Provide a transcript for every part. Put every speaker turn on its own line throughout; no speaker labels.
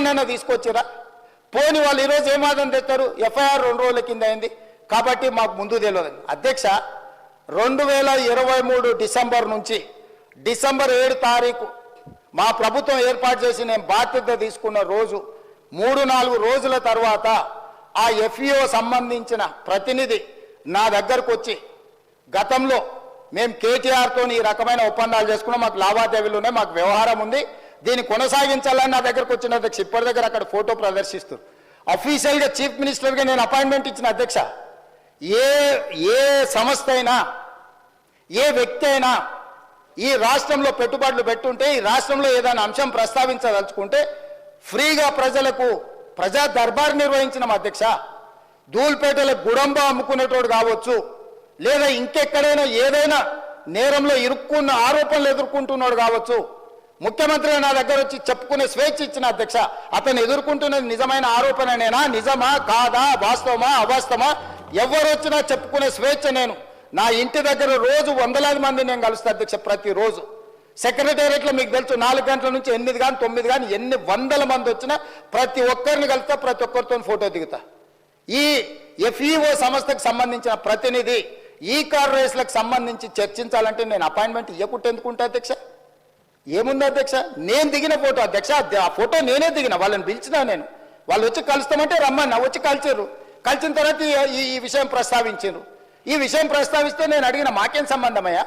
వాడినైనా తీసుకొచ్చిరా? పోని వాళ్ళు ఈరోజు ఏం వాదన తెస్తారు? ఎఫ్ఐఆర్ 2 రోజుల కింద అయింది కాబట్టి మాకు ముందు తెలియదు. అధ్యక్ష, 2023 డిసెంబర్ నుంచి డిసెంబర్ 7 తారీఖు మా ప్రభుత్వం ఏర్పాటు చేసి నేను బాధ్యత తీసుకున్న రోజు 3-4 రోజుల తర్వాత ఆ ఎఫ్ఈఓ సంబంధించిన ప్రతినిధి నా దగ్గరకు వచ్చి, గతంలో మేము కేటీఆర్తో ఈ రకమైన ఒప్పందాలు చేసుకున్నాం, మాకు లావాదేవీలు ఉన్నాయి, మాకు వ్యవహారం ఉంది, దీన్ని కొనసాగించాలని నా దగ్గరకు వచ్చిన అధ్యక్ష. ఇప్పటి దగ్గర అక్కడ ఫోటో ప్రదర్శిస్తూ అఫీషియల్గా చీఫ్ మినిస్టర్గా నేను అపాయింట్మెంట్ ఇచ్చిన అధ్యక్ష. ఏ సంస్థ అయినా, ఏ వ్యక్తి అయినా ఈ రాష్ట్రంలో పెట్టుబడులు పెట్టుంటే, ఈ రాష్ట్రంలో ఏదైనా అంశం ప్రస్తావించదలుచుకుంటే ఫ్రీగా ప్రజలకు ప్రజా దర్బార్ నిర్వహించిన అధ్యక్ష. ధూల్పేటలో గుడంబ అమ్ముకునేటోడు కావచ్చు, లేదా ఇంకెక్కడైనా ఏదైనా నేరంలో ఇరుక్కున్న ఆరోపణలు ఎదుర్కొంటున్నాడు కావచ్చు, ముఖ్యమంత్రి నా దగ్గర వచ్చి చెప్పుకునే స్వేచ్ఛ ఇచ్చిన అధ్యక్ష. అతను ఎదుర్కొంటున్నది నిజమైన ఆరోపణనేనా, నిజమా కాదా, వాస్తవమా అవాస్తవమా, ఎవరు వచ్చినా చెప్పుకునే స్వేచ్ఛ. నేను నా ఇంటి దగ్గర రోజు వందలాది మంది నేను కలుస్తా అధ్యక్ష. ప్రతిరోజు సెక్రటేరియట్లో మీకు తెలుసు 4 గంటల నుంచి 8 కానీ 9 కానీ ఎన్ని వందల మంది వచ్చినా ప్రతి ఒక్కరిని కలుస్తా, ప్రతి ఒక్కరితో ఫోటో దిగుతా. ఈ ఎఫ్ఈఓ సంస్థకు సంబంధించిన ప్రతినిధి ఈ కార్ రేస్లకు సంబంధించి చర్చించాలంటే నేను అపాయింట్మెంట్ ఇవ్వకుంటే ఎందుకుంటా అధ్యక్ష? ఏముంది అధ్యక్ష? నేను దిగిన ఫోటో అధ్యక్ష, ఆ ఫోటో నేనే దిగిన, వాళ్ళని పిలిచినా నేను. వాళ్ళు వచ్చి కలుస్తామంటే రమ్మన్నా, వచ్చి కలిసిర్రు. కలిసిన తర్వాత ఈ విషయం ప్రస్తావించారు. ఈ విషయం ప్రస్తావిస్తే నేను అడిగిన మాకేం సంబంధమయ్యా,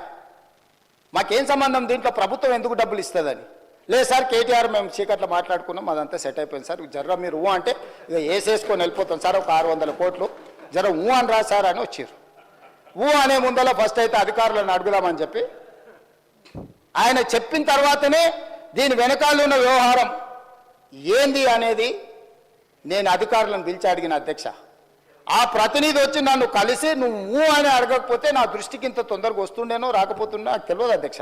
మాకేం సంబంధం, దీంట్లో ప్రభుత్వం ఎందుకు డబ్బులు ఇస్తుందని. లేదు సార్, కేటీఆర్ మేము చీకట్లో మాట్లాడుకున్నాం, అదంతా సెట్ అయిపోయింది సార్, జర్ర మీరు అంటే ఇక వేసేసుకొని వెళ్ళిపోతాం సార్, ఒక 600 కోట్లు జర అని రా సార్ అని వచ్చారు. అనే ముందల ఫస్ట్ అయితే అధికారులను అడుగుదామని చెప్పి ఆయన చెప్పిన తర్వాతనే దీని వెనకాల ఉన్న వ్యవహారం ఏంది అనేది నేను అధికారులను పిలిచి అడిగిన అధ్యక్ష. ఆ ప్రతినిధి వచ్చి నన్ను కలిసి నువ్వు అని అడగకపోతే నా దృష్టికి ఇంత తొందరగా వస్తుండేనో రాకపోతుండే నాకు తెలియదు అధ్యక్ష.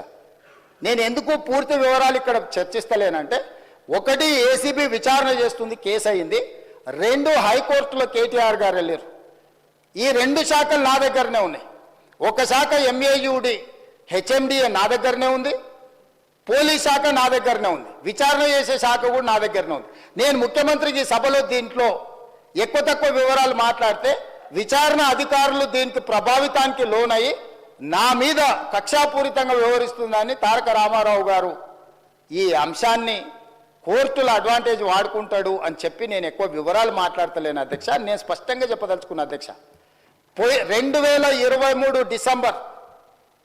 నేను ఎందుకు పూర్తి వివరాలు ఇక్కడ చర్చిస్తలేనంటే, 1 ఏసీబీ విచారణ చేస్తుంది, కేసు అయింది. 2 హైకోర్టులో కేటీఆర్ గారు వెళ్ళారు. ఈ 2 శాఖలు నా దగ్గరనే ఉన్నాయి. ఒక శాఖ ఎంఏయుడి హెచ్ఎండిఏ నా దగ్గరనే ఉంది, పోలీస్ శాఖ నా దగ్గరనే ఉంది, విచారణ చేసే శాఖ కూడా నా దగ్గరనే ఉంది. నేను ముఖ్యమంత్రికి సభలో దీంట్లో ఎక్కువ తక్కువ వివరాలు మాట్లాడితే విచారణ అధికారులు దీనికి ప్రభావితానికి లోనయ్యి నా మీద కక్షాపూరితంగా వ్యవహరిస్తుందని తారక రామారావు గారు ఈ అంశాన్ని కోర్టుల అడ్వాంటేజ్ వాడుకుంటాడు అని చెప్పి నేను ఎక్కువ వివరాలు మాట్లాడతలేను అధ్యక్ష. నేను స్పష్టంగా చెప్పదలుచుకున్నా అధ్యక్ష. 2023 డిసెంబర్,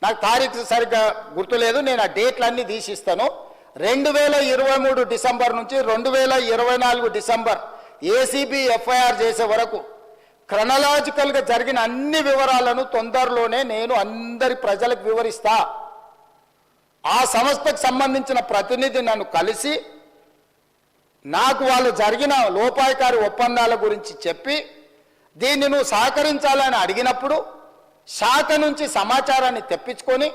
నాకు తారీఖు సరిగ్గా గుర్తులేదు, నేను ఆ డేట్లన్నీ తీసిస్తాను. 2023 డిసెంబర్ నుంచి 2024 డిసెంబర్ ఏసీబీ ఎఫ్ఐఆర్ చేసే వరకు క్రొనాలజికల్గా జరిగిన అన్ని వివరాలను తొందరలోనే నేను అందరి ప్రజలకు వివరిస్తా. ఆ సంస్థకు సంబంధించిన ప్రతినిధి నన్ను కలిసి నాకు వాళ్ళు జరిగిన లోపాయకారి ఒప్పందాల గురించి చెప్పి దీన్ని నువ్వు సహకరించాలని అడిగినప్పుడు శాఖ నుంచి సమాచారాన్ని తెప్పించుకొని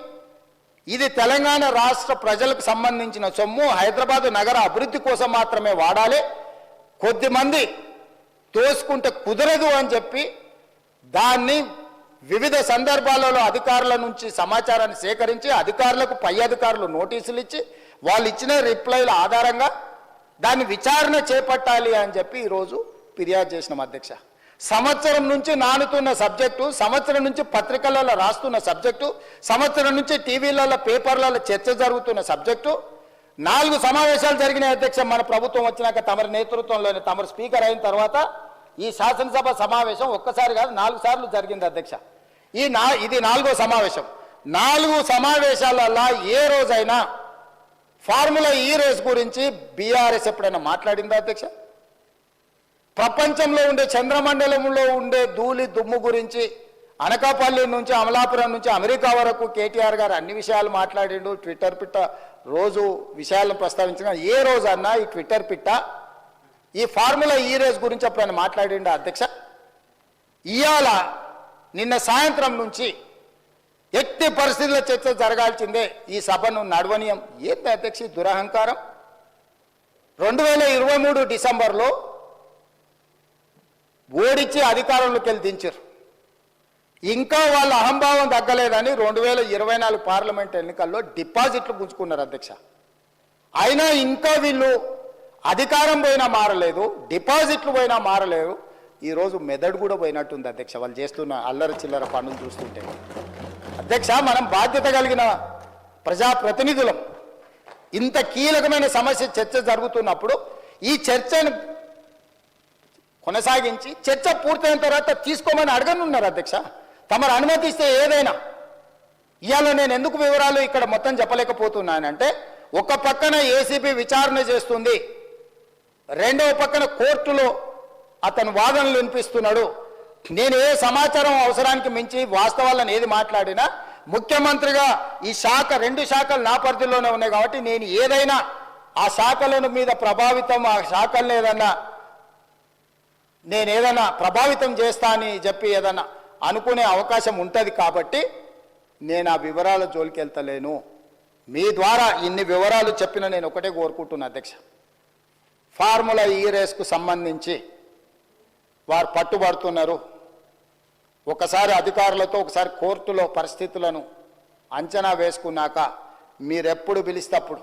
ఇది తెలంగాణ రాష్ట్ర ప్రజలకు సంబంధించిన సొమ్ము, హైదరాబాద్ నగర అభివృద్ధి కోసం మాత్రమే వాడాలి, కొద్దిమంది తోసుకుంటే కుదరదు అని చెప్పి దాన్ని వివిధ సందర్భాలలో అధికారుల నుంచి సమాచారాన్ని సేకరించి అధికారులకు పై అధికారులు నోటీసులు ఇచ్చి వాళ్ళు ఇచ్చిన రిప్లైల ఆధారంగా దాన్ని విచారణ చేపట్టాలి అని చెప్పి ఈరోజు ఫిర్యాదు చేసినాం అధ్యక్ష. సంవత్సరం నుంచి నానుతున్న సబ్జెక్టు, సంవత్సరం నుంచి పత్రికలలో రాస్తున్న సబ్జెక్టు, సంవత్సరం నుంచి టీవీలలో పేపర్లలో చర్చ జరుగుతున్న సబ్జెక్టు. 4 సమావేశాలు జరిగినాయి అధ్యక్ష. మన ప్రభుత్వం వచ్చినాక తమరి నేతృత్వంలోనే, తమరు స్పీకర్ అయిన తర్వాత ఈ శాసనసభ సమావేశం ఒక్కసారి కాదు 4 సార్లు జరిగింది అధ్యక్ష. ఇది 4వ సమావేశం. 4 సమావేశాలలో ఏ రోజైనా ఫార్ములా ఈ రేస్ గురించి బీఆర్ఎస్ ఎప్పుడైనా మాట్లాడిందా అధ్యక్ష? ప్రపంచంలో ఉండే చంద్రమండలంలో ఉండే ధూళి దుమ్ము గురించి అనకాపల్లి నుంచి అమలాపురం నుంచి అమెరికా వరకు కేటీఆర్ గారు అన్ని విషయాలు మాట్లాడిండు. ట్విట్టర్ పిట్ట రోజు విషయాలను ప్రస్తావించిన ఏ రోజు అన్నా ఈ ట్విట్టర్ పిట్ట ఈ ఫార్ములా ఈ రేస్ గురించి ఎప్పుడైనా మాట్లాడిండు అధ్యక్ష? ఇవాళ నిన్న సాయంత్రం నుంచి ఎట్టి పరిస్థితుల్లో చర్చ జరగాల్సిందే, ఈ సభను నడవనీయం. ఏంటి అధ్యక్ష దురహంకారం? 2023 డిసెంబర్లో ఓడించి అధికారంలోకి వెళ్ళి దించారు. ఇంకా వాళ్ళ అహంభావం తగ్గలేదని 2024 పార్లమెంట్ ఎన్నికల్లో డిపాజిట్లు పుంజుకున్నారు అధ్యక్ష. అయినా ఇంకా వీళ్ళు అధికారం పోయినా మారలేదు, డిపాజిట్లు పోయినా మారలేదు. ఈరోజు మెదడు కూడా పోయినట్టుంది అధ్యక్ష, వాళ్ళు చేస్తున్న అల్లరి చిల్లర పనులు చూస్తుంటే. అధ్యక్ష, మనం బాధ్యత కలిగిన ప్రజాప్రతినిధులం. ఇంత కీలకమైన సమస్య చర్చ జరుగుతున్నప్పుడు ఈ చర్చను కొనసాగించి చర్చ పూర్తయిన తర్వాత తీసుకోమని అడగనున్నారు అధ్యక్ష. తమరు అనుమతిస్తే ఏదైనా. ఇవాళ నేను ఎందుకు వివరాలు ఇక్కడ మొత్తం చెప్పలేకపోతున్నానంటే, ఒక పక్కన ఏసీబీ విచారణ చేస్తుంది, రెండవ పక్కన కోర్టులో అతను వాదనలు వినిపిస్తున్నాడు. నేను ఏ సమాచారం అవసరానికి మించి వాస్తవాలను ఏది మాట్లాడినా ముఖ్యమంత్రిగా ఈ శాఖ, 2 శాఖలు నా పరిధిలోనే ఉన్నాయి కాబట్టి నేను ఏదైనా ఆ శాఖలను మీద ప్రభావితం, ఆ శాఖలను ఏదైనా ప్రభావితం చేస్తా అని చెప్పి ఏదన్నా అనుకునే అవకాశం ఉంటుంది కాబట్టి నేను ఆ వివరాల జోలికి వెళ్తలేను. మీ ద్వారా ఇన్ని వివరాలు చెప్పిన నేను ఒకటే కోరుకుంటున్నా అధ్యక్ష, ఫార్ములా ఈ రేస్కు సంబంధించి వారు పట్టుబడుతున్నారు. ఒకసారి అధికారులతో, ఒకసారి కోర్టులో పరిస్థితులను అంచనా వేసుకున్నాక మీరెప్పుడు పిలిస్తప్పుడు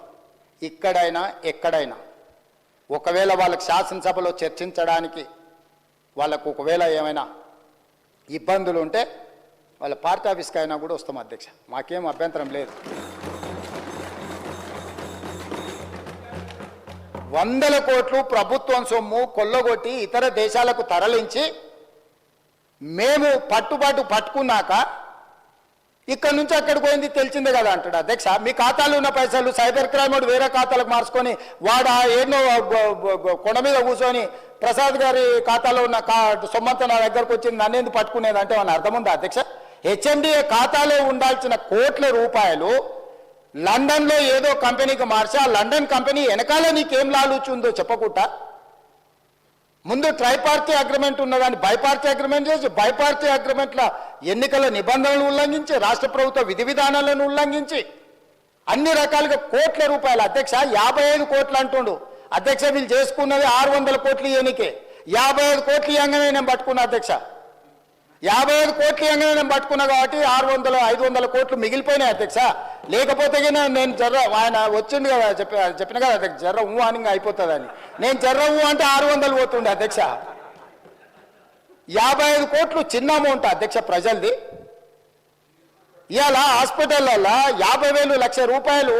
ఇక్కడైనా ఎక్కడైనా, ఒకవేళ వాళ్ళకి శాసనసభలో చర్చించడానికి వాళ్ళకు ఒకవేళ ఏమైనా ఇబ్బందులు ఉంటే వాళ్ళ పార్టీ ఆఫీస్కి అయినా కూడా వస్తాం అధ్యక్ష, మాకేం అభ్యంతరం లేదు. 100 కోట్లు ప్రభుత్వం సొమ్ము కొల్లగొట్టి ఇతర దేశాలకు తరలించి మేము పట్టుకున్నాక ఇక్కడ నుంచి అక్కడికి పోయింది తెలిసిందే కదా అంటాడు అధ్యక్ష. మీ ఖాతాలో ఉన్న పైసలు సైబర్ క్రైమ్ వాడు వేరే ఖాతాలకు మార్చుకొని వాడు ఎన్నో కొండ మీద కూర్చొని ప్రసాద్ గారి ఖాతాలో ఉన్న సొమ్మంతా నా దగ్గరకు వచ్చింది, నన్నేందుకు పట్టుకునేది అంటే వాళ్ళని అర్థం ఉందా అధ్యక్ష? హెచ్ఎండిఏ ఖాతాలో ఉండాల్సిన కోట్ల రూపాయలు లండన్లో ఏదో కంపెనీకి మార్చి ఆ లండన్ కంపెనీ వెనకాల నీకేం లాలుచుందో చెప్పకుండా ముందు ట్రైపార్టీ అగ్రిమెంట్ ఉన్నదాన్ని బైపార్టీ అగ్రిమెంట్ చేసి, బైపార్టీ అగ్రిమెంట్ల ఎన్నికల నిబంధనలు ఉల్లంఘించి, రాష్ట్ర ప్రభుత్వ విధి విధానాలను ఉల్లంఘించి అన్ని రకాలుగా కోట్ల రూపాయలు అధ్యక్ష, 55 కోట్లు అంటుండు అధ్యక్ష. వీళ్ళు చేసుకున్నది 600 కోట్లు ఎన్నికే, 55 కోట్లు ఇవ్వగానే నేను పట్టుకున్నా అధ్యక్ష. 55 కోట్లు ఇవ్వగానే నేను పట్టుకున్నా కాబట్టి 500 కోట్లు మిగిలిపోయినాయి అధ్యక్ష. లేకపోతే నేను జర్ర, ఆయన వచ్చిండు కదా చెప్పిన కదా అధ్యక్ష, జర్ర అని అయిపోతుందని. నేను జర్ర అంటే 600 పోతుండే అధ్యక్ష. 55 కోట్లు చిన్న అమౌంట్ అధ్యక్ష ప్రజలది. ఇవాళ హాస్పిటల్లో 50,000 లక్ష రూపాయలు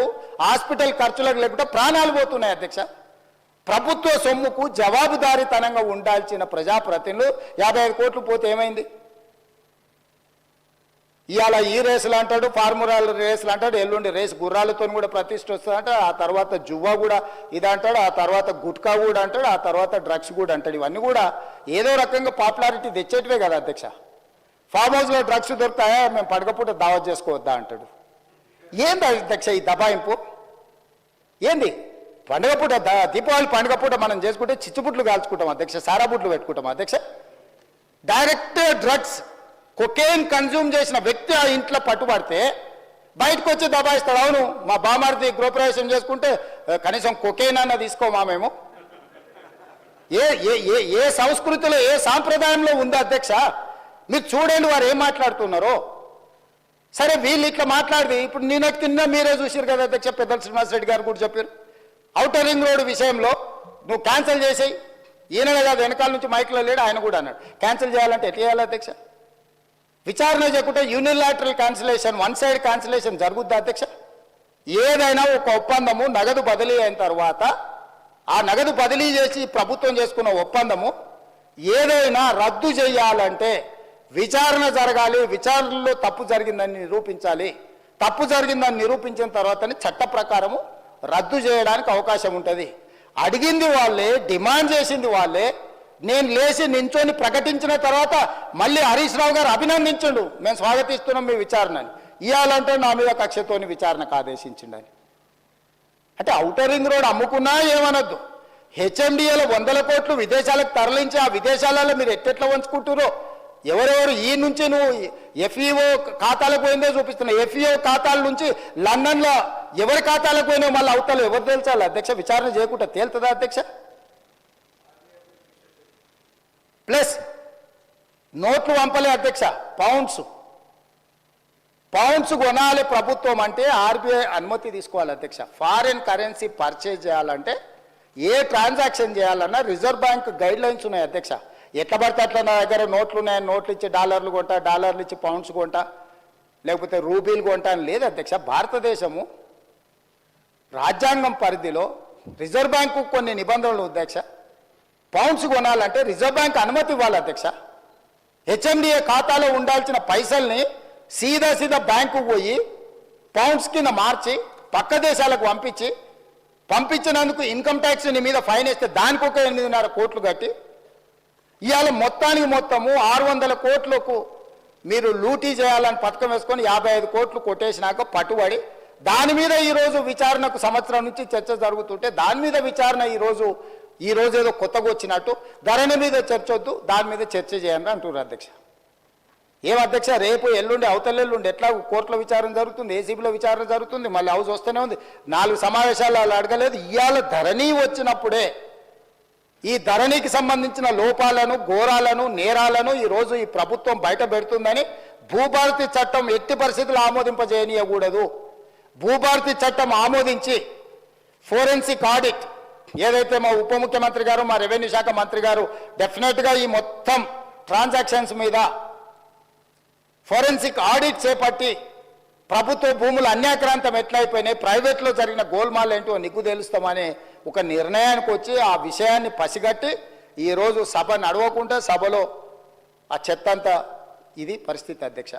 హాస్పిటల్ ఖర్చులకు లేకుండా ప్రాణాలు పోతున్నాయి అధ్యక్ష. ప్రభుత్వ సొమ్ముకు జవాబుదారీతనంగా ఉండాల్సిన ప్రజాప్రతినిధులు 55 కోట్లు పోతే ఏమైంది? ఇవాళ ఈ రేసులు అంటాడు, ఫార్ములా రేసులు అంటాడు, ఎల్లుండి రేసు గుర్రాలతో కూడా ప్రతిష్ట వస్తుందంట, ఆ తర్వాత జువ్వా కూడా ఇది అంటాడు, ఆ తర్వాత గుట్కా కూడా అంటాడు, ఆ తర్వాత డ్రగ్స్ కూడా అంటాడు. ఇవన్నీ కూడా ఏదో రకంగా పాపులారిటీ తెచ్చేటివే కదా అధ్యక్ష. ఫామ్ హౌస్లో డ్రగ్స్ దొరుకుతాయా, మేము పడకపోతే దావత్ చేసుకోవద్దా అంటాడు. ఏంది అధ్యక్ష ఈ దబాయింపు? ఏంది పండుగ పూట, దీపావళి పండుగ పూట మనం చేసుకుంటే చిచ్చుబుట్లు కాల్చుకుంటాం అధ్యక్ష, సారాబుట్లు పెట్టుకుంటాం అధ్యక్ష. డైరెక్ట్ డ్రగ్స్, కొకేన్ కన్జ్యూమ్ చేసిన వ్యక్తి ఆ ఇంట్లో పట్టుబడితే బయటకు వచ్చి దబాయిస్తాడు. అవును, మా బామార్ది గృహప్రవేశం చేసుకుంటే కనీసం కొకేన్ అన్న తీసుకోమా మేము? ఏ సంస్కృతిలో, ఏ సాంప్రదాయంలో ఉందా అధ్యక్ష? మీరు చూడండి వారు ఏం మాట్లాడుతున్నారో. సరే వీళ్ళు ఇట్లా మాట్లాడి ఇప్పుడు నిన్న కింద మీరే చూసారు కదా అధ్యక్ష, పెద్దల శ్రీనివాసరెడ్డి గారు కూడా చెప్పారు, ఔటర్ రింగ్ రోడ్ విషయంలో నువ్వు క్యాన్సిల్ చేసేయి. ఈయన కాదు, వెనకాల నుంచి మైక్లో లేడు, ఆయన కూడా అన్నాడు క్యాన్సిల్ చేయాలంటే ఎట్లా చేయాలి అధ్యక్ష? విచారణ చేయకుంటే యూనిలాటరల్ క్యాన్సిలేషన్, 1 సైడ్ క్యాన్సిలేషన్ జరుగుద్దా అధ్యక్ష? ఏదైనా ఒక ఒప్పందము నగదు బదిలీ అయిన తర్వాత ఆ నగదు బదిలీ చేసి ప్రభుత్వం చేసుకున్న ఒప్పందము ఏదైనా రద్దు చేయాలంటే విచారణ జరగాలి, విచారణలో తప్పు జరిగిందని నిరూపించాలి. తప్పు జరిగిందని నిరూపించిన తర్వాతనే చట్ట ప్రకారము రద్దు చేయడానికి అవకాశం ఉంటుంది. అడిగింది వాళ్ళే, డిమాండ్ చేసింది వాళ్ళే. నేను లేచి నించొని ప్రకటించిన తర్వాత మళ్ళీ హరీష్ రావు గారు అభినందించండు, మేము స్వాగతిస్తున్నాం మీ విచారణని. ఇవ్వాలంటే నా మీద కక్షతోని విచారణకు ఆదేశించిండని. అంటే ఔటర్ రింగ్ రోడ్ అమ్ముకున్నా ఏమనొద్దు, హెచ్ఎండిఏలో 100 కోట్లు విదేశాలకు తరలించి ఆ విదేశాలలో మీరు ఎట్టెట్లా వంచుకుంటారో, ఎవరెవరు ఈ నుంచి నువ్వు ఎఫ్ఈఓ ఖాతాలకు పోయిందో చూపిస్తున్నావు. ఎఫ్ఈఓ ఖాతాల నుంచి లండన్లో ఎవరి ఖాతాలకు పోయినావు మళ్ళీ అవతల ఎవరు తేల్చాలి అధ్యక్ష? విచారణ చేయకుండా తేలుతుందా అధ్యక్ష? ప్లస్ నోట్లు పంపలే అధ్యక్ష, పౌండ్స్ కొనాలి ప్రభుత్వం అంటే ఆర్బీఐ అనుమతి తీసుకోవాలి అధ్యక్ష. ఫారిన్ కరెన్సీ పర్చేజ్ చేయాలంటే ఏ ట్రాన్సాక్షన్ చేయాలన్నా రిజర్వ్ బ్యాంక్ గైడ్ లైన్స్ ఉన్నాయి అధ్యక్ష. ఎట్లా పడితే అట్లా నా దగ్గర నోట్లు ఉన్నాయని నోట్లు ఇచ్చి డాలర్లు కొంటా, డాలర్లు ఇచ్చి పౌండ్స్ కొంటా, లేకపోతే రూపీలు కొంటా అని లేదు అధ్యక్ష. భారతదేశము రాజ్యాంగం పరిధిలో రిజర్వ్ బ్యాంకు కొన్ని నిబంధనలు అధ్యక్ష. పౌండ్స్ కొనాలంటే రిజర్వ్ బ్యాంక్ అనుమతి ఇవ్వాలి అధ్యక్ష. హెచ్ఎండిఏ ఖాతాలో ఉండాల్సిన పైసల్ని సీదా బ్యాంకు పోయి పౌండ్స్ కింద మార్చి పక్క దేశాలకు పంపించినందుకు ఇన్కమ్ ట్యాక్స్ నీ మీద ఫైన్ వేస్తే దానికి ఒక 8.5 కోట్లు కట్టి ఇవాళ మొత్తము 600 కోట్లకు మీరు లూటీ చేయాలని పథకం వేసుకొని 55 కోట్లు కొట్టేసినాక పట్టుబడి దాని మీద ఈరోజు విచారణకు సంవత్సరం నుంచి చర్చ జరుగుతుంటే దాని మీద విచారణ ఈరోజు ఏదో కొత్తగా వచ్చినట్టు ధరణి మీద చర్చ వద్దు, దాని మీద చర్చ చేయండి అంటున్నారు అధ్యక్ష. ఏం అధ్యక్ష, రేపు ఎల్లుండి అవతలెల్లుండి ఎట్లా కోర్టులో విచారణ జరుగుతుంది, ఏసీబీలో విచారణ జరుగుతుంది, మళ్ళీ హౌస్ వస్తూనే ఉంది. 4 సమావేశాలు వాళ్ళు అడగలేదు. ఇవాళ ధరణి వచ్చినప్పుడే ఈ ధరణికి సంబంధించిన లోపాలను, ఘోరాలను, నేరాలను ఈరోజు ఈ ప్రభుత్వం బయట పెడుతుందని భూభారతి చట్టం ఎట్టి పరిస్థితులు ఆమోదింపజేయనీయకూడదు. భూభారతి చట్టం ఆమోదించి ఫోరెన్సిక్ ఆడిట్ ఏదైతే మా ఉప ముఖ్యమంత్రి గారు, మా రెవెన్యూ శాఖ మంత్రి గారు డెఫినెట్గా ఈ మొత్తం ట్రాన్సాక్షన్స్ మీద ఫోరెన్సిక్ ఆడిట్ చేపట్టి ప్రభుత్వ భూములు అన్యాక్రాంతం ఎట్లయిపోయినాయి, ప్రైవేట్లో జరిగిన గోల్మాల్ ఏంటో నిగ్గు తెలుస్తామనే ఒక నిర్ణయానికి వచ్చి ఆ విషయాన్ని పసిగట్టి ఈరోజు సభ నడవకుండా సభలో ఆ చెత్త అంతా ఇది పరిస్థితి అధ్యక్ష.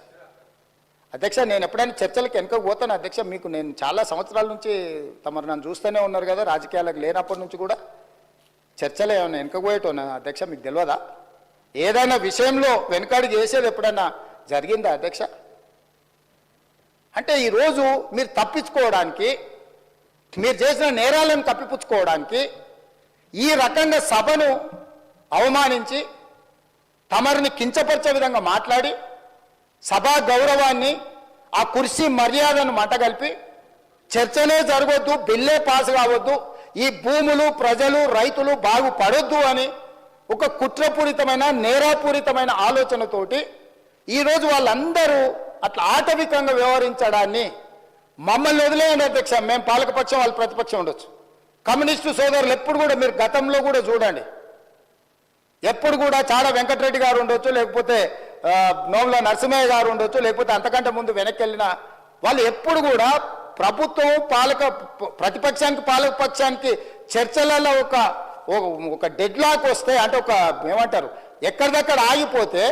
నేను ఎప్పుడైనా చర్చలకు వెనుక పోతాను అధ్యక్ష. మీకు నేను చాలా సంవత్సరాల నుంచి తమరు నన్ను చూస్తూనే ఉన్నారు కదా, రాజకీయాలకు లేనప్పటి నుంచి కూడా చర్చలు ఏమైనా వెనుకపోయేటోనా అధ్యక్ష? మీకు తెలియదా? ఏదైనా విషయంలో వెనుకడుగు వేసేది ఎప్పుడైనా జరిగిందా అధ్యక్ష? అంటే ఈరోజు మీరు తప్పించుకోవడానికి, మీరు చేసిన నేరాలను కప్పిపుచ్చుకోవడానికి ఈ రకంగా సభను అవమానించి తమరిని కించపరిచే విధంగా మాట్లాడి సభా గౌరవాన్ని, ఆ కుర్చీ మర్యాదను మంటగలిపి చర్చనే జరగొద్దు, బిల్లే పాస్ కావద్దు, ఈ భూములు, ప్రజలు, రైతులు బాగుపడొద్దు అని ఒక కుట్రపూరితమైన, నేరాపూరితమైన ఆలోచనతోటి ఈరోజు వాళ్ళందరూ అట్లా ఆటవికంగా వ్యవహరించడాన్ని మమ్మల్ని వదిలేయండి అధ్యక్ష. మేము పాలకపక్షం, వాళ్ళు ప్రతిపక్షం ఉండొచ్చు. కమ్యూనిస్టు సోదరులు ఎప్పుడు కూడా మీరు గతంలో కూడా చూడండి, ఎప్పుడు కూడా చాడ వెంకటరెడ్డి గారు ఉండొచ్చు, లేకపోతే నోముల నరసింహయ్య గారు ఉండొచ్చు, లేకపోతే అంతకంటే ముందు వెనక్కి వెళ్ళిన వాళ్ళు ఎప్పుడు కూడా ప్రభుత్వం ప్రతిపక్షానికి పాలకపక్షానికి చర్చలలో ఒక డెడ్ లాక్ వస్తే, అంటే ఒక ఏమంటారు ఎక్కడిదక్కడ ఆగిపోతే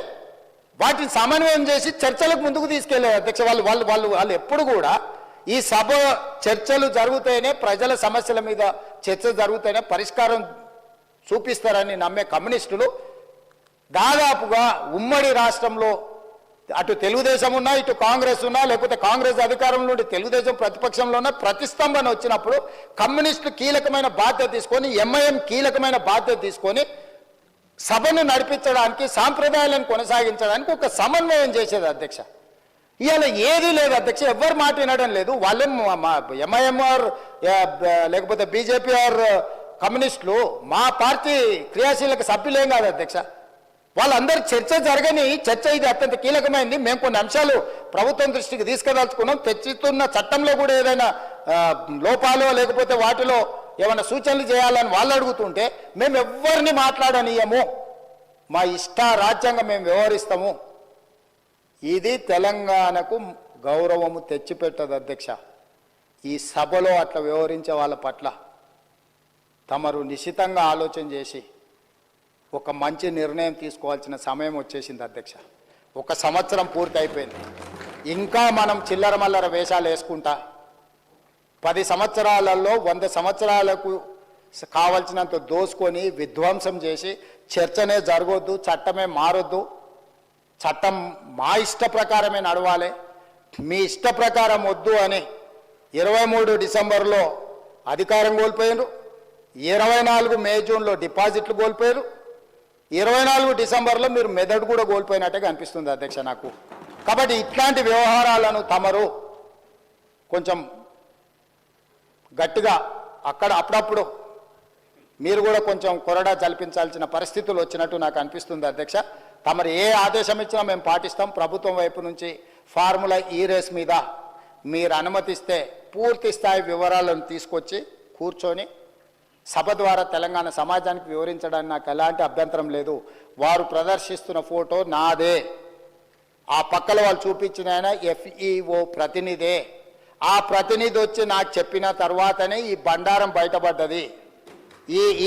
వాటిని సమన్వయం చేసి చర్చలకు ముందుకు తీసుకెళ్లే అధ్యక్ష. వాళ్ళు ఎప్పుడు కూడా ఈ సభ చర్చలు జరుగుతాయనే, ప్రజల సమస్యల మీద చర్చ జరుగుతాయనే పరిష్కారం చూపిస్తారని నమ్మే కమ్యూనిస్టులు దాదాపుగా ఉమ్మడి రాష్ట్రంలో అటు తెలుగుదేశం ఉన్నా, ఇటు కాంగ్రెస్ ఉన్నా, లేకపోతే కాంగ్రెస్ అధికారంలో నుండి తెలుగుదేశం ప్రతిపక్షంలో ఉన్న ప్రతిస్తంభన వచ్చినప్పుడు కమ్యూనిస్టులు కీలకమైన బాధ్యత తీసుకొని, ఎంఐఎం కీలకమైన బాధ్యత తీసుకొని సభను నడిపించడానికి, సాంప్రదాయాలను కొనసాగించడానికి ఒక సమన్వయం చేసేది అధ్యక్ష. ఇవాళ ఏదీ లేదు అధ్యక్ష, ఎవ్వరు మాట వినడం లేదు. వాళ్ళేం ఎంఐఎంఆర్ లేకపోతే బీజేపీ ఆర్ కమ్యూనిస్టులు మా పార్టీ క్రియాశీలక సభ్యులేం కాదు అధ్యక్ష. వాళ్ళందరూ చర్చ జరగని చర్చ ఇది అత్యంత కీలకమైంది. మేము కొన్ని అంశాలు ప్రభుత్వం దృష్టికి తీసుకుదలుచుకున్నాం. తెచ్చుతున్న చట్టంలో కూడా ఏదైనా లోపాలు లేకపోతే వాటిలో ఏమైనా సూచనలు చేయాలని వాళ్ళు అడుగుతుంటే మేము ఎవ్వరిని మాట్లాడనీయము, మా ఇష్ట రాజ్యాంగం మేము వ్యవహరిస్తాము. ఇది తెలంగాణకు గౌరవము తెచ్చిపెట్టదు అధ్యక్ష. ఈ సభలో అట్లా వ్యవహరించే వాళ్ళ పట్ల తమరు నిశితంగా ఆలోచన చేసి ఒక మంచి నిర్ణయం తీసుకోవాల్సిన సమయం వచ్చేసింది అధ్యక్ష. 1 సంవత్సరం పూర్తి అయిపోయింది. ఇంకా మనం చిల్లర మల్లర వేషాలు వేసుకుంటా 10 సంవత్సరాలలో 100 సంవత్సరాలకు కావాల్సినంత దోసుకొని విధ్వంసం చేసి చర్చనే జరగొద్దు, చట్టమే మారొద్దు, చట్టం మా ఇష్ట ప్రకారమే నడవాలి, మీ ఇష్ట ప్రకారం వద్దు అని 23 డిసెంబర్లో అధికారం కోల్పోయారు, 24 మే జూన్లో డిపాజిట్లు కోల్పోయారు, 24 డిసెంబర్లో మీరు మెదడు కూడా కోల్పోయినట్టుగా అనిపిస్తుంది అధ్యక్ష నాకు. కాబట్టి ఇట్లాంటి వ్యవహారాలను తమరు కొంచెం గట్టిగా అప్పుడప్పుడు మీరు కూడా కొంచెం కొరడా జల్పించాల్సిన పరిస్థితులు వచ్చినట్టు నాకు అనిపిస్తుంది అధ్యక్ష. తమరు ఏ ఆదేశం ఇచ్చినా మేము పాటిస్తాం. ప్రభుత్వం వైపు నుంచి ఫార్ములా ఈ రేస్ మీద మీరు అనుమతిస్తే పూర్తి స్థాయి వివరాలను తీసుకొచ్చి కూర్చొని సభ ద్వారా తెలంగాణ సమాజానికి వివరించడానికి నాకు ఎలాంటి అభ్యంతరం లేదు. వారు ప్రదర్శిస్తున్న ఫోటో నాదే, ఆ పక్కల వాళ్ళు చూపించిన ఆయన FEO ప్రతినిధే. ఆ ప్రతినిధి వచ్చి నాకు చెప్పిన తర్వాతనే ఈ బండారం బయటపడ్డది.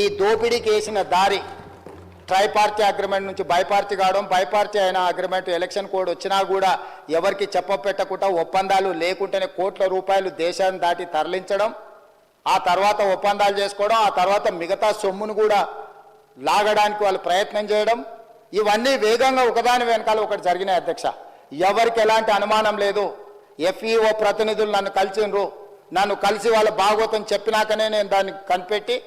ఈ దోపిడీకి వేసిన దారి ట్రైపార్టీ అగ్రిమెంట్ నుంచి బైపార్టీ కావడం, బైపార్టీ అయిన అగ్రిమెంట్ ఎలక్షన్ కోడ్ వచ్చినా కూడా ఎవరికి చెప్పపెట్టకుండా ఒప్పందాలు లేకుండానే కోట్ల రూపాయలు దేశాన్ని దాటి తరలించడం, ఆ తర్వాత ఒప్పందాలు చేసుకోవడం, ఆ తర్వాత మిగతా సొమ్మును కూడా లాగడానికి వాళ్ళు ప్రయత్నం చేయడం, ఇవన్నీ వేగంగా ఒకదాని వెనకాల ఒకటి జరిగినాయి అధ్యక్ష. ఎవరికి ఎలాంటి అనుమానం లేదు. FEO ప్రతినిధులు నన్ను కలిసిండ్రు, నన్ను కలిసి వాళ్ళ భాగవతం చెప్పినాకనే నేను దాన్ని కనిపెట్టి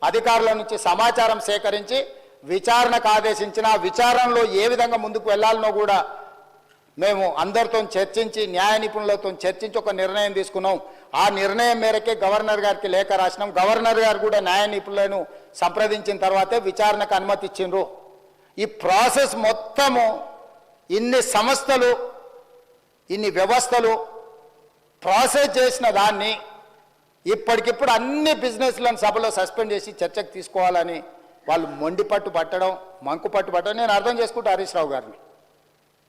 అధికారుల నుంచి సమాచారం సేకరించి విచారణకు ఆదేశించిన, విచారణలో ఏ విధంగా ముందుకు వెళ్లాలనో కూడా మేము అందరితో చర్చించి న్యాయ నిపుణులతో చర్చించి ఒక నిర్ణయం తీసుకున్నాం. ఆ నిర్ణయం మేరకే గవర్నర్ గారికి లేఖ రాసినాం. గవర్నర్ గారు కూడా న్యాయ నిపుణులను సంప్రదించిన తర్వాతే విచారణకు అనుమతి ఇచ్చిండ్రు. ఈ ప్రాసెస్ మొత్తము ఇన్ని సంస్థలు, ఇన్ని వ్యవస్థలు ప్రాసెస్ చేసిన దాన్ని ఇప్పటికిప్పుడు అన్ని బిజినెస్లను సభలో సస్పెండ్ చేసి చర్చకు తీసుకోవాలని వాళ్ళు మొండి పట్టు పట్టడం, మంకు పట్టు పట్టడం నేను అర్థం చేసుకుంటా హరీష్ రావు గారిని.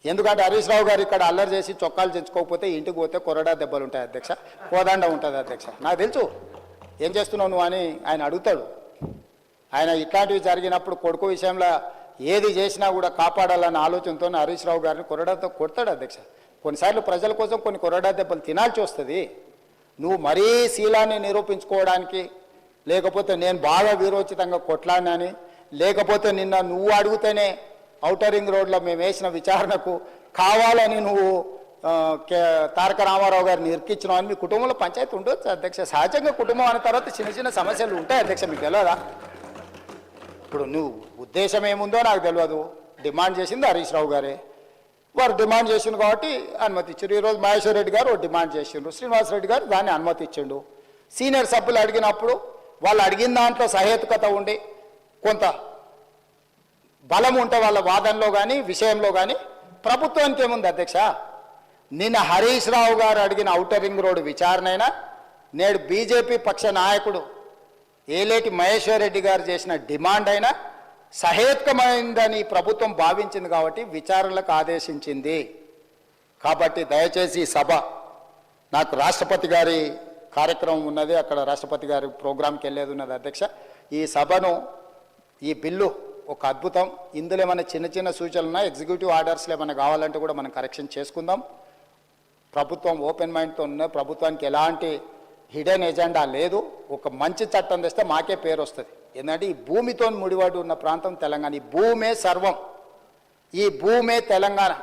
ఎందుకంటే హరీష్ రావు గారు ఇక్కడ అల్లరి చేసి చొక్కాలు తెచ్చుకోకపోతే ఇంటికి పోతే కొరడా దెబ్బలు ఉంటాయి అధ్యక్ష, కోదండ ఉంటుంది అధ్యక్ష. నాకు తెలుసు ఏం చేస్తున్నావు నువ్వు అని ఆయన అడుగుతాడు. ఆయన ఇట్లాంటివి జరిగినప్పుడు కొడుకు విషయంలో ఏది చేసినా కూడా కాపాడాలన్న ఆలోచనతో హరీష్ రావు గారిని కొరడాతో కొడతాడు అధ్యక్ష. కొన్నిసార్లు ప్రజల కోసం కొన్ని కొరడా దెబ్బలు తినాల్సి వస్తుంది. నువ్వు మరీ శీలాన్ని నిరూపించుకోవడానికి, లేకపోతే నేను బాగా వీరోచితంగా కొట్లాడినని, లేకపోతే నిన్న నువ్వు అడిగితేనే ఔటర్ రింగ్ రోడ్లో మేము వేసిన విచారణకు కావాలని నువ్వు తారక రామారావు గారిని ఇరికిచ్చినావు అని మీ కుటుంబంలో పంచాయతీ ఉండొచ్చు అధ్యక్ష. సహజంగా కుటుంబం అనే తర్వాత చిన్న చిన్న సమస్యలు ఉంటాయి అధ్యక్ష, మీకు తెలియదా? ఇప్పుడు నువ్వు ఉద్దేశం ఏముందో నాకు తెలియదు. డిమాండ్ చేసింది హరీష్ రావు గారే, వారు డిమాండ్ చేసిండు కాబట్టి అనుమతి ఇచ్చారు. ఈరోజు మహేశ్వర్ రెడ్డి గారు డిమాండ్ చేసిండ్రు, శ్రీనివాసరెడ్డి గారు దాన్ని అనుమతి ఇచ్చిండు. సీనియర్ సభ్యులు అడిగినప్పుడు వాళ్ళు అడిగిన దాంట్లో సహేతుకత ఉండి కొంత బలం ఉంటే వాళ్ళ వాదనలో కానీ విషయంలో కానీ ప్రభుత్వానికి ఏముంది అధ్యక్ష? నిన్న హరీష్ రావు గారు అడిగిన ఔటర్ రింగ్ రోడ్డు విచారణ అయినా, నేడు బీజేపీ పక్ష నాయకుడు ఏలేటి మహేశ్వర్ రెడ్డి గారు చేసిన డిమాండ్ అయినా సహేతుకమైందని ప్రభుత్వం భావించింది కాబట్టి విచారణలకు ఆదేశించింది. కాబట్టి దయచేసి ఈ సభ, నాకు రాష్ట్రపతి గారి కార్యక్రమం ఉన్నది, అక్కడ రాష్ట్రపతి గారి ప్రోగ్రాంకి వెళ్ళేది ఉన్నది అధ్యక్ష. ఈ సభను, ఈ బిల్లు ఒక అద్భుతం. ఇందులో ఏమైనా చిన్న చిన్న సూచనలు ఉన్నాయి, ఎగ్జిక్యూటివ్ ఆర్డర్స్లో ఏమైనా కావాలంటే కూడా మనం కరెక్షన్ చేసుకుందాం. ప్రభుత్వం ఓపెన్ మైండ్తో ఉన్నది, ప్రభుత్వానికి ఎలాంటి హిడెన్ ఎజెండా లేదు. ఒక మంచి చట్టం తెస్తే మాకే పేరు వస్తుంది. ఎందుకంటే ఈ భూమితో ముడిపడి ఉన్న ప్రాంతం తెలంగాణ. ఈ భూమే సర్వం, ఈ భూమే తెలంగాణ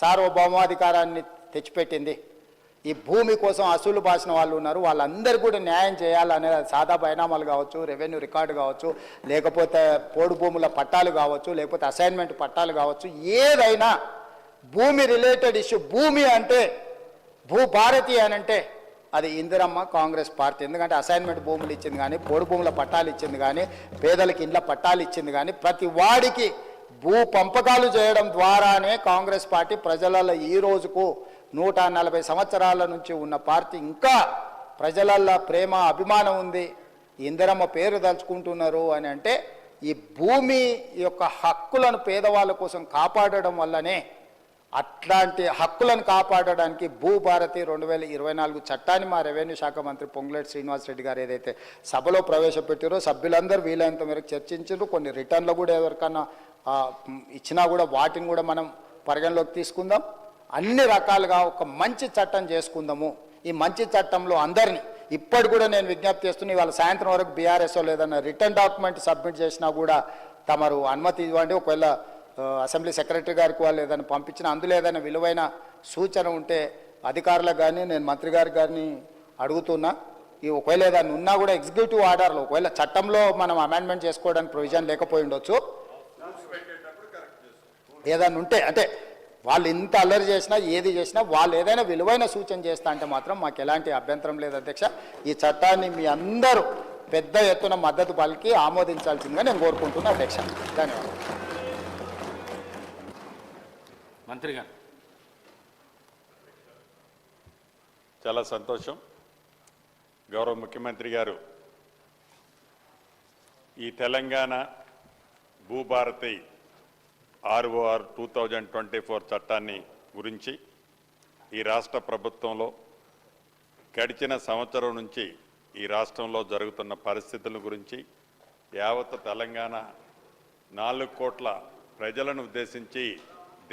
సార్వభౌమాధికారాన్ని తెచ్చిపెట్టింది. ఈ భూమి కోసం అసూలు బాసిన వాళ్ళు ఉన్నారు, వాళ్ళందరూ కూడా న్యాయం చేయాలనే సాదా బైనామాలు కావచ్చు, రెవెన్యూ రికార్డు కావచ్చు, లేకపోతే పోడు భూముల పట్టాలు కావచ్చు, లేకపోతే అసైన్మెంట్ పట్టాలు కావచ్చు, ఏదైనా భూమి రిలేటెడ్ ఇష్యూ. భూమి అంటే భూభారతి అని అంటే అది ఇందిరమ్మ కాంగ్రెస్ పార్టీ. ఎందుకంటే అసైన్మెంట్ భూములు ఇచ్చింది కానీ, పోడు భూముల పట్టాలు ఇచ్చింది కానీ, పేదలకు ఇండ్ల పట్టాలు ఇచ్చింది కానీ, ప్రతి వాడికి భూ పంపకాలు చేయడం ద్వారానే కాంగ్రెస్ పార్టీ ప్రజలలో ఈ రోజుకు 140 సంవత్సరాల నుంచి ఉన్న పార్టీ. ఇంకా ప్రజలల్లో ప్రేమ అభిమానం ఉంది, ఇందిరమ్మ పేరు తలుచుకుంటున్నారు అని అంటే ఈ భూమి యొక్క హక్కులను పేదవాళ్ళ కోసం కాపాడడం వల్లనే. అట్లాంటి హక్కులను కాపాడడానికి భూభారతి 2024 చట్టాన్ని మా రెవెన్యూ శాఖ మంత్రి పొంగులేటి శ్రీనివాసరెడ్డి గారు ఏదైతే సభలో ప్రవేశపెట్టారో సభ్యులందరూ వీలైనంత మేరకు చర్చించారు. కొన్ని రిటర్న్లు కూడా ఎవరికన్నా ఇచ్చినా కూడా వాటిని కూడా మనం పరిగణలోకి తీసుకుందాం. అన్ని రకాలుగా ఒక మంచి చట్టం చేసుకుందాము. ఈ మంచి చట్టంలో అందరినీ ఇప్పటి కూడా నేను విజ్ఞప్తి చేస్తున్నా, ఇవాళ సాయంత్రం వరకు బీఆర్ఎస్ఓ లేదన్నా రిటర్న్ డాక్యుమెంట్ సబ్మిట్ చేసినా కూడా తమరు అనుమతి ఇవ్వండి. ఒకవేళ అసెంబ్లీ సెక్రటరీ గారికి వాళ్ళు ఏదైనా పంపించిన అందులో ఏదైనా విలువైన సూచన ఉంటే అధికారులకు కానీ నేను మంత్రి గారికి కానీ అడుగుతున్నా. ఈ ఒకవేళ ఏదైనా ఉన్నా కూడా ఎగ్జిక్యూటివ్ ఆర్డర్లో ఒకవేళ చట్టంలో మనం అమెండ్మెంట్ చేసుకోవడానికి ప్రొవిజన్ లేకపోయి ఉండొచ్చు, ఏదైనా ఉంటే అంటే వాళ్ళు ఇంత అల్లరి చేసినా ఏది చేసినా వాళ్ళు ఏదైనా విలువైన సూచన చేస్తా అంటే మాత్రం మాకు ఎలాంటి అభ్యంతరం లేదు అధ్యక్ష. ఈ చట్టాన్ని మీ అందరూ పెద్ద ఎత్తున మద్దతు పలికి ఆమోదించాల్సిందిగా నేను కోరుకుంటున్నా అధ్యక్ష. ధన్యవాదాలు.
మంత్రి గారు.
చాలా సంతోషం. గౌరవ ముఖ్యమంత్రి గారు ఈ తెలంగాణ భూభారతి ROR 2024 చట్టాన్ని గురించి ఈ రాష్ట్ర ప్రభుత్వంలో గడిచిన సంవత్సరం నుంచి ఈ రాష్ట్రంలో జరుగుతున్న పరిస్థితుల గురించి యావత్ తెలంగాణ 4 కోట్ల ప్రజలను ఉద్దేశించి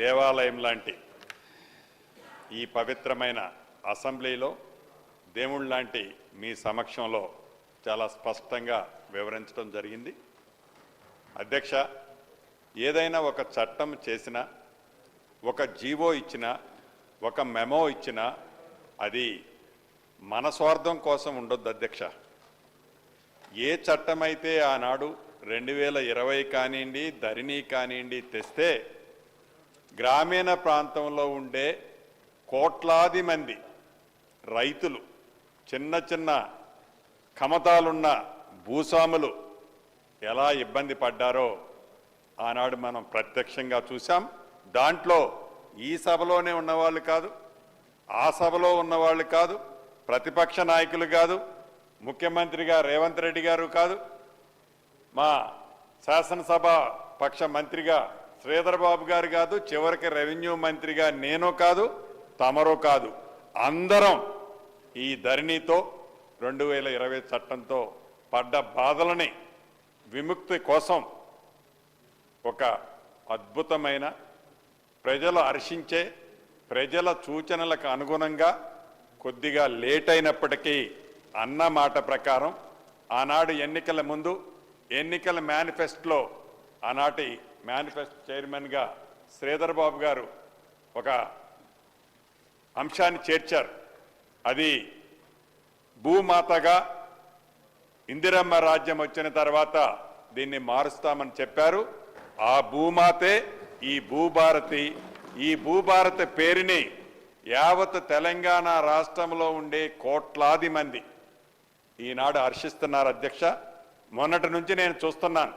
దేవాలయం లాంటి ఈ పవిత్రమైన అసెంబ్లీలో దేవుళ్ళ లాంటి మీ సమక్షంలో చాలా స్పష్టంగా వివరించడం జరిగింది. అధ్యక్ష, ఏదైనా ఒక చట్టం చేసినా, ఒక జీవో ఇచ్చినా, ఒక మెమో ఇచ్చినా అది మన స్వార్థం కోసం ఉండొద్దు అధ్యక్ష. ఏ చట్టమైతే ఆనాడు 2020 కానివ్వండి, ధరణి కానివ్వండి తెస్తే గ్రామీణ ప్రాంతంలో ఉండే కోట్లాది మంది రైతులు, చిన్న చిన్న కమతాలున్న భూస్వాములు ఎలా ఇబ్బంది పడ్డారో ఆనాడు మనం ప్రత్యక్షంగా చూసాం. దాంట్లో ఈ సభలోనే ఉన్నవాళ్ళు కాదు, ఆ సభలో ఉన్నవాళ్ళు కాదు, ప్రతిపక్ష నాయకులు కాదు, ముఖ్యమంత్రిగా రేవంత్ రెడ్డి గారు కాదు, మా శాసనసభ పక్ష మంత్రిగా శ్రీధర్ బాబు గారు కాదు, చివరికి రెవెన్యూ మంత్రిగా నేను కాదు, తమరో కాదు, అందరం ఈ ధరణితో 2020 చట్టంతో పడ్డ బాధలని విముక్తి కోసం ఒక అద్భుతమైన ప్రజలు హర్షించే ప్రజల సూచనలకు అనుగుణంగా కొద్దిగా లేట్ అయినప్పటికీ అన్న మాట ప్రకారం ఆనాడు ఎన్నికల ముందు ఎన్నికల మేనిఫెస్టోలో ఆనాటి మేనిఫెస్టో చైర్మన్గా శ్రీధర్ బాబు గారు ఒక అంశాన్ని చేర్చారు. అది భూమాతగా ఇందిరమ్మ రాజ్యం వచ్చిన తర్వాత దీన్ని మారుస్తామని చెప్పారు. ఆ భూమాతే ఈ భూభారతి. ఈ భూభారతి పేరుని యావత్ తెలంగాణ రాష్ట్రంలో ఉండే కోట్లాది మంది ఈనాడు హర్షిస్తున్నారు అధ్యక్ష. మొన్నటి నుంచి నేను చూస్తున్నాను,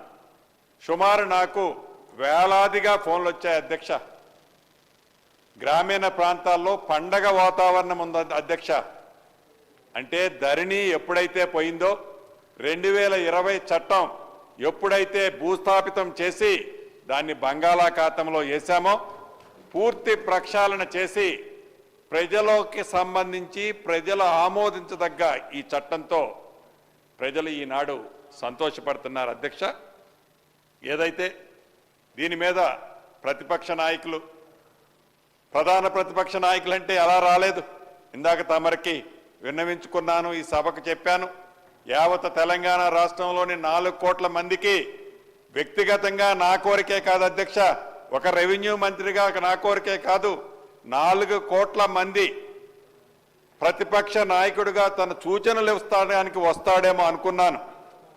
సుమారు నాకు వేలాదిగా ఫోన్లు వచ్చాయి అధ్యక్ష. గ్రామీణ ప్రాంతాల్లో పండగ వాతావరణం ఉంది అధ్యక్ష. అంటే ధరణి ఎప్పుడైతే పోయిందో, 2020 చట్టం ఎప్పుడైతే భూస్థాపితం చేసి దాన్ని బంగాళాఖాతంలో వేశామో, పూర్తి ప్రక్షాళన చేసి ప్రజలకి సంబంధించి ప్రజలు ఆమోదించదగ్గ ఈ చట్టంతో ప్రజలు ఈనాడు సంతోషపడుతున్నారు అధ్యక్ష. ఏదైతే దీని మీద ప్రతిపక్ష నాయకులు, ప్రధాన ప్రతిపక్ష నాయకులంటే అలా రాలేదు. ఇందాక తమరికి విన్నవించుకున్నాను, ఈ సభకు చెప్పాను. యావత్ తెలంగాణ రాష్ట్రంలోని 4 కోట్ల మందికి వ్యక్తిగతంగా నా కోరికే కాదు అధ్యక్ష, ఒక రెవెన్యూ మంత్రిగా నా కోరికే కాదు, 4 కోట్ల మంది ప్రతిపక్ష నాయకుడిగా తన సూచనలు ఇస్తాడానికి వస్తాడేమో అనుకున్నాను.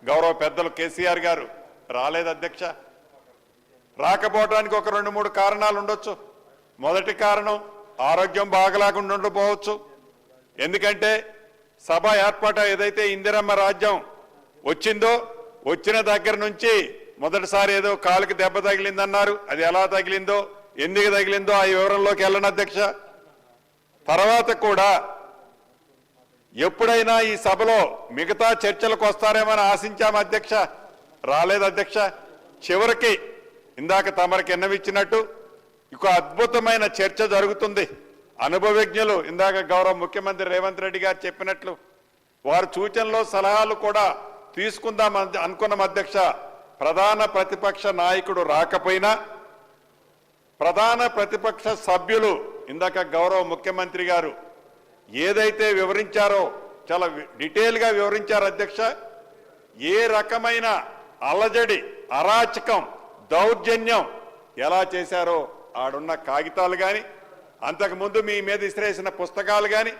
గౌరవ పెద్దలు కేసీఆర్ గారు రాలేదు అధ్యక్ష. రాకపోవడానికి ఒక 2-3 కారణాలు ఉండొచ్చు. మొదటి కారణం ఆరోగ్యం బాగలేకుండా ఉండకపోవచ్చు. ఎందుకంటే సభ ఏర్పాటు ఏదైతే ఇందిరమ్మ రాజ్యం వచ్చిందో, వచ్చిన దగ్గర నుంచి మొదటిసారి ఏదో కాలుకి దెబ్బ తగిలిందన్నారు. అది ఎలా తగిలిందో, ఎందుకు తగిలిందో ఆ వివరంలోకి వెళ్ళను అధ్యక్ష. తర్వాత కూడా ఎప్పుడైనా ఈ సభలో మిగతా చర్చలకు వస్తారేమని ఆశించాము అధ్యక్ష, రాలేదు అధ్యక్ష. చివరికి ఇందాక తమరికి ఎన్నవిచ్చినట్టు ఇక అద్భుతమైన చర్చ జరుగుతుంది. అనుభవజ్ఞులు, ఇందాక గౌరవ ముఖ్యమంత్రి రేవంత్ రెడ్డి గారు చెప్పినట్లు వారి సూచనలు సలహాలు కూడా తీసుకుందాం అనుకున్నాం అధ్యక్ష. ప్రధాన ప్రతిపక్ష నాయకుడు రాకపోయినా ప్రధాన ప్రతిపక్ష సభ్యులు ఇందాక గౌరవ ముఖ్యమంత్రి గారు ఏదైతే వివరించారో చాలా డీటెయిల్గా వివరించారు అధ్యక్ష. ఏ రకమైన అలజడి, అరాచకం, దౌర్జన్యం ఎలా చేశారో ఆడున్న కాగితాలు కానీ, అంతకుముందు మీ మీద విసిరేసిన పుస్తకాలు కానీ,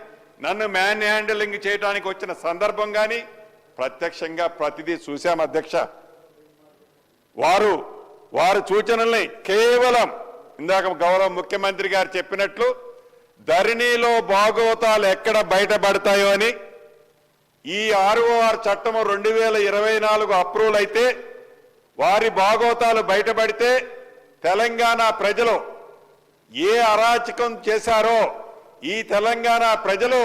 నన్ను మ్యాన్ హ్యాండిలింగ్ చేయడానికి వచ్చిన సందర్భం కానీ ప్రత్యక్షంగా ప్రతిదీ చూశాం అధ్యక్ష. వారు సూచనల్ని కేవలం ఇందాక గౌరవ ముఖ్యమంత్రి గారు చెప్పినట్లు ధరణిలో భాగవతాలు ఎక్కడ బయటపడతాయో అని ఈ ROR చట్టం 2024 అప్రూవల్ అయితే వారి భాగవతాలు బయటపడితే తెలంగాణ ప్రజలు ఏ అరాచకం చేశారో ఈ తెలంగాణ ప్రజలు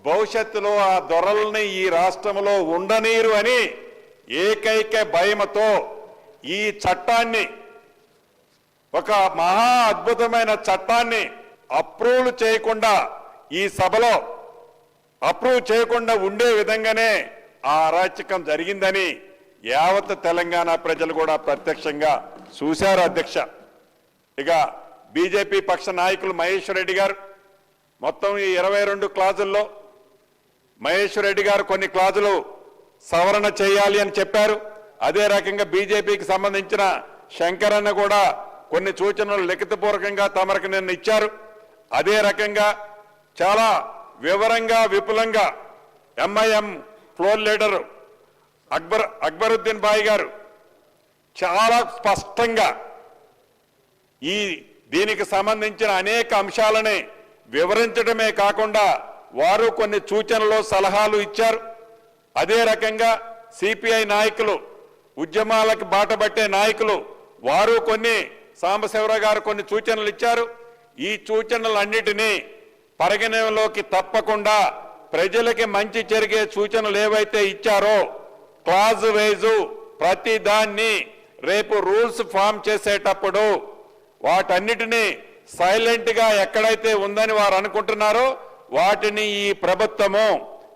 భవిష్యత్తులో ఆ దొరల్ని ఈ రాష్ట్రంలో ఉండనీరు అని ఏకైక భయముతో ఈ చట్టాన్ని, ఒక మహా అద్భుతమైన చట్టాన్ని అప్రూవ్ చేయకుండా, ఈ సభలో అప్రూవ్ చేయకుండా ఉండే విధంగానే ఆ అరాచకం జరిగిందని యావత్ తెలంగాణ ప్రజలు కూడా ప్రత్యక్షంగా చూశారు అధ్యక్ష. ఇక బీజేపీ పక్ష నాయకులు మహేశ్వర్ రెడ్డి గారు మొత్తం ఈ 22 క్లాజుల్లో మహేశ్వర్ రెడ్డి గారు కొన్ని క్లాజులు సవరణ చేయాలి అని చెప్పారు. అదే రకంగా బీజేపీకి సంబంధించిన శంకరన్న కూడా కొన్ని సూచనలు లిఖితపూర్వకంగా తమరికి నిన్న ఇచ్చారు. అదే రకంగా చాలా వివరంగా విపులంగా MIM floor leader Akbaruddin Bhai గారు చాలా స్పష్టంగా దీనికి సంబంధించిన అనేక అంశాలని వివరించడమే కాకుండా వారు కొన్ని సూచనలు సలహాలు ఇచ్చారు. అదే రకంగా సిపిఐ నాయకులు, ఉద్యమాలకు బాటపట్టే నాయకులు వారు కొన్ని, సాంబశివరావు గారు కొన్ని సూచనలు ఇచ్చారు. ఈ సూచనలన్నిటినీ పరిగణనలోకి తప్పకుండా ప్రజలకి మంచి జరిగే సూచనలు ఏవైతే ఇచ్చారో క్లాజ్ వైజు ప్రతి దాన్ని రేపు రూల్స్ ఫామ్ చేసేటప్పుడు వాటన్నిటినీ సైలెంట్ గా ఎక్కడైతే ఉందని వారు అనుకుంటున్నారో వాటిని ఈ ప్రభుత్వము,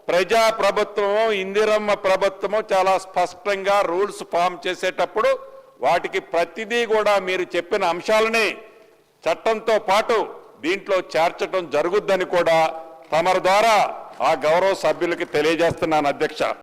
ప్రజా ప్రభుత్వము, ఇందిరమ్మ ప్రభుత్వము చాలా స్పష్టంగా రూల్స్ ఫామ్ చేసేటప్పుడు వాటికి ప్రతిదీ కూడా మీరు చెప్పిన అంశాలని చట్టంతో పాటు దీంట్లో చేర్చడం జరుగుద్దని కూడా తమరి ద్వారా ఆ గౌరవ సభ్యులకి తెలియజేస్తున్నాను అధ్యక్ష.